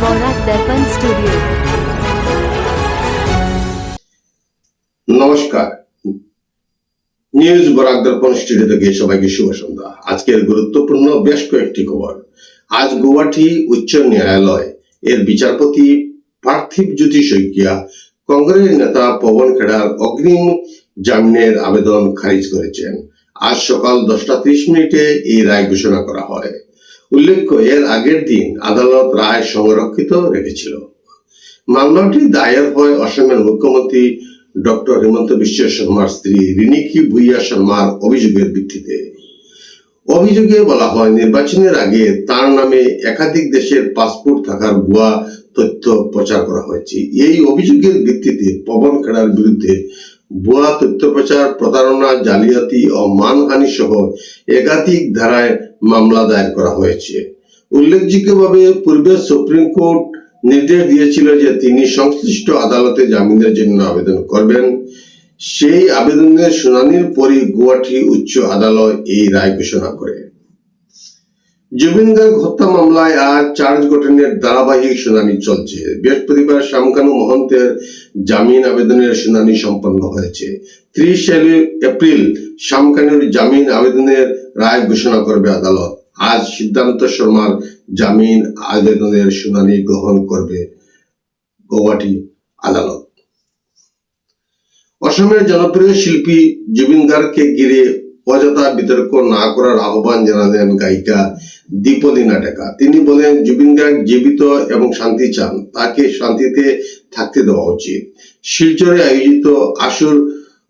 বরাক দর্পণ studio. নমস্কার, news Barak দর্পণ studio থেকে সবাইকে শুভ সন্ধ্যা। আজকের গুরুত্বপূর্ণ বেশ কয়েকটি খবর। আজ গুয়াহাটি উচ্চ ন্যায়ালয় এর বিচারপতি পার্থিব জ্যোতি শইকিয়া কংগ্রেস নেতা পবন খেড়ার অগ্রিম জামিনের আবেদন খারিজ করেছেন। আজ সকাল 10:30 এই রায় ঘোষণা করা হয়। উল্লেখ্য, এর আগের দিন আদালত রায় সংরক্ষিত রেখেছিল। মামলাটি দায়ের হয় অসমের মুখ্যমন্ত্রী ডক্টর হিমন্ত বিশ্ব শর্মার স্ত্রী রিনিকি ভুইয়া শর্মার অভিযোগের ভিত্তিতে। অভিযোগে বলা হয়, নির্বাচনের আগে তার নামে একাধিক দেশের পাসপোর্ট থাকার ভুয়া তথ্য প্রচার করা হয়েছে। এই অভিযোগের ভিত্তিতে পবন খেড়ার বিরুদ্ধে ভুয়া তথ্য প্রচার, প্রতারণা, জালিয়াতি ও মানহানি সহ একাধিক ধারায় মামলা দায়ের করা হয়েছে। উল্লেখযোগ্যভাবে পূর্বে সুপ্রিম কোর্ট নির্দেশ দিয়েছিল যে তিনি সংশ্লিষ্ট আদালতে জামিনের জন্য আবেদন করবেন। সেই আবেদনের শুনানির পরই গুয়াহাটি উচ্চ আদালত এই রায় ঘোষণা করে। জুবিন গার্গ হত্যা মামলায় আজ চার্জ গঠনের ধারাবাহিক শুনানি চলছে। বৃহস্পতিবার শামকানু মহন্তের জামিন আবেদনের শুনানি সম্পন্ন হয়েছে। 30 এপ্রিল শামকানুর জামিন আবেদনের রায় ঘোষণা করবে আদালত। আজ সিদ্ধান্ত শর্মার জামিন আবেদনের শুনানি গ্রহণ করবে গুয়াহাটি আদালত। অসমের জনপ্রিয় শিল্পী জুবিন গার্গকে ঘিরে অযথা বিতর্ক না করার আহ্বান জানালেন গায়িকা দীপলিনা ডেকা। তিনি বলেন, জুবিন গার্গ জীবিত এবং শান্তি চান, তাকে শান্তিতে থাকতে দেওয়া উচিত। শিলচরে আয়োজিত আসুর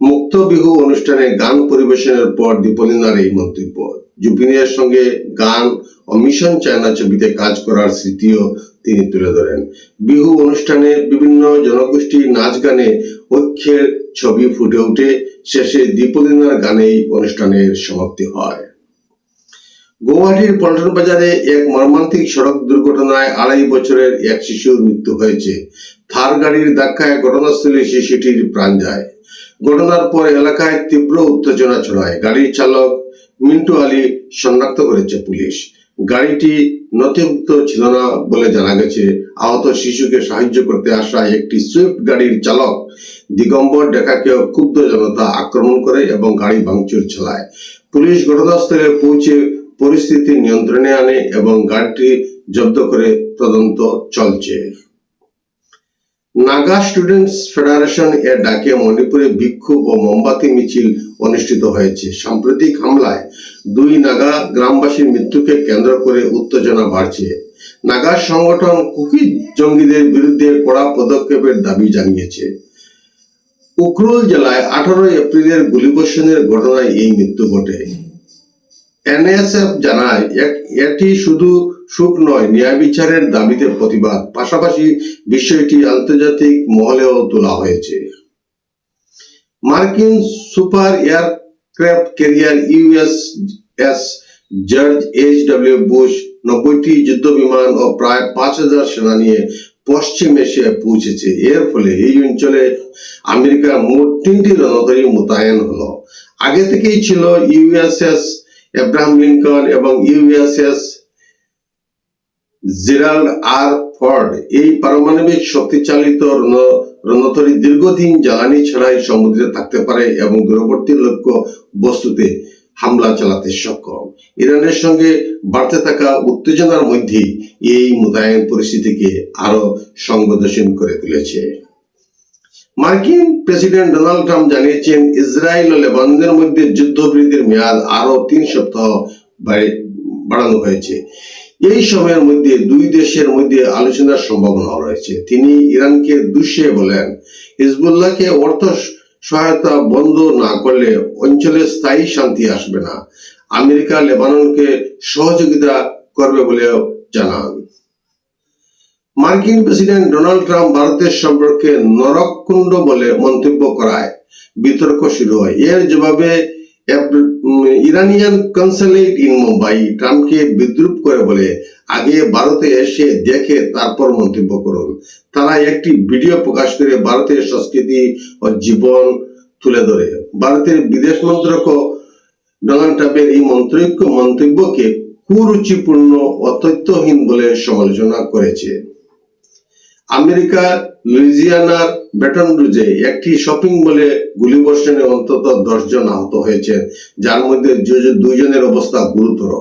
মুক্ত বিহু অনুষ্ঠানে গান পরিবেশনের পর দীপলিনার এই মন্তব্য। জুবিনের সঙ্গে গান ও মিশন চায়না ছবিতে কাজ করার স্মৃতিও তিনি তুলে ধরেন। বিহু অনুষ্ঠানে বিভিন্ন জনগোষ্ঠীর নাচ গানে ঐক্যের ছবি ফুটে ওঠে। শেষে দীপলিনার গানেই অনুষ্ঠানের সমাপ্তি হয়। গুয়াহাটির পল্টন বাজারে এক মর্মান্তিক সড়ক দুর্ঘটনায় 2.5 বছরের এক শিশুর মৃত্যু হয়েছে। থার গাড়ির ধাক্কায় ঘটনাস্থলে শিশুটির প্রাণ যায়। ঘটনার পর এলাকায় তীব্র উত্তেজনা ছড়ায়। গাড়ির চালক মিন্টু আলী শনাক্ত করেছে পুলিশ। গাড়িটি নথিভুক্ত ছিল না বলে জানা গেছে। আহত শিশুকে সাহায্য করতে আসা একটি সুইফট গাড়ির চালক দিগম্বর ডেকাকেও ক্ষুব্ধ জনতা আক্রমণ করে এবং গাড়ি ভাঙচুর চালায়। পুলিশ ঘটনাস্থলে পৌঁছে পরিস্থিতি নিয়ন্ত্রণে আনে এবং গাড়িটি জব্দ করে তদন্ত চলছে। নাগা স্টুডেন্টস ফেডারেশন এর ডাকে মণিপুরে বিক্ষোভ ও মোমবাতি মিছিল অনুষ্ঠিত হয়েছে। সাম্প্রতিক হামলায় 2 নাগা গ্রামবাসীর মৃত্যুকে কেন্দ্র করে উত্তেজনা বাড়ছে। নাগা সংগঠন কুকি জঙ্গিদের বিরুদ্ধে কড়া পদক্ষেপের দাবি জানিয়েছে। উখরুল জেলায় 18 এপ্রিলের গুলিবর্ষণের ঘটনায় এই মৃত্যু ঘটে। এনএসএফ জানায়, এটি শুধু সুখ নয়, ন্যায় বিচারের দাবিতে প্রতিবাদ। পাশাপাশি বিষয়টি আন্তর্জাতিক মহলেও তোলা হয়েছে। মার্কিন super aircraft carrier USS George H.W. Bush 90টি যুদ্ধ বিমান ও প্রায় 5000 সেনা নিয়ে পশ্চিম এশিয়ায় পৌঁছেছে। এর ফলে এই অঞ্চলে আমেরিকার মোট 3টি রণতরী মোতায়েন হলো। আগে থেকেই ছিল ইউএসএস এব্রাহাম লিঙ্কন এবং ইউএসএস জেরাল্ড আর ফোর্ড। এই পারমাণবিক শক্তিচালিত রণতরী দীর্ঘদিন জ্বালানি ছাড়াই সমুদ্রে থাকতে পারে এবং দূরবর্তী লক্ষ্য বস্তুতে হামলা চালাতে সক্ষম। ইরানের সঙ্গে বাড়তে থাকা উত্তেজনার মধ্যেই এই মোতায়েন পরিস্থিতিকে আরো সংবেদনশীল করে তুলেছে। মার্কিন প্রেসিডেন্ট ডোনাল্ড ট্রাম্প জানিয়েছেন, ইসরায়েল ও লেবাননের মধ্যে যুদ্ধবিরতির মেয়াদ আরো 3 সপ্তাহ বাড়ানো হয়েছে। এই সময়ের মধ্যে 2 দেশের মধ্যে আলোচনার সম্ভাবনা রয়েছে। তিনি ইরানকে দুষে বলেন, হিজবুল্লাহকে অর্থ সহায়তা বন্ধ না করলে অঞ্চলে স্থায়ী শান্তি আসবে না। আমেরিকা লেবাননকে সহযোগিতা করবে বলেও জানান। মার্কিন প্রেসিডেন্ট ডোনাল্ড ট্রাম্প ভারতের সম্পর্কে নরককুণ্ড বলে মন্তব্য করায় বিতর্ক শুরু হয়। এর জবাবে ইরানিয়ান কনসুলেট ইন মুম্বাই ট্রাম্পকে বিদ্রুপ করে বলে, আগে ভারতে এসে দেখে তারপর মন্তব্য করুন। তারা একটি ভিডিও প্রকাশ করে ভারতের সংস্কৃতি ও জীবন তুলে ধরে। ভারতের বিদেশ মন্ত্রক ডোনাল্ড ট্রাম্পের এই মন্তব্যকে কুরুচিপূর্ণ ও তথ্যহীন বলে সমালোচনা করেছে। আমেরিকা লুইজিয়ানার বেটন রুজে একটি শপিং মলে গুলিবর্ষণে অন্তত 10 জন আহত হয়েছে, যার মধ্যে দুইজনের অবস্থা গুরুতর।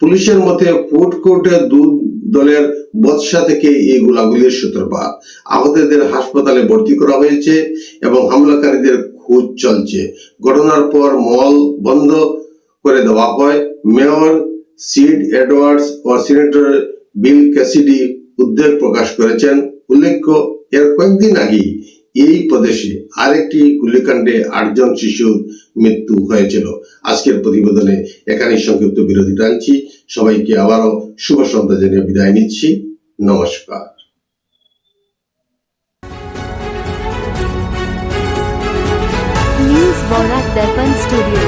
পুলিশের মতে ফুড কোর্টে দলের বৎসা থেকে এই গোলাগুলির সূত্রপাত। আহতদের হাসপাতালে ভর্তি করা হয়েছে এবং হামলাকারীদের খোঁজ চলছে। ঘটনার পর মল বন্ধ করে দেওয়া হয়। মেয়র সিড এডওয়ার্ডস ও সিনেটর বিল ক্যাসিডি উদ্বেগ প্রকাশ করেছেন। উল্লেখ্য, এর কয়েকদিন আগেই এই প্রদেশে আরেকটি গুলিকাণ্ডে 8 জন শিশুর মৃত্যু হয়েছিল। আজকের প্রতিবেদনে এখানেই সংক্ষিপ্ত বিরতি টানছি। সবাইকে আবারও শুভ সন্ধ্যা জানিয়ে বিদায় নিচ্ছি। নমস্কার। নিউজ বরাক দর্পণ স্টুডিও।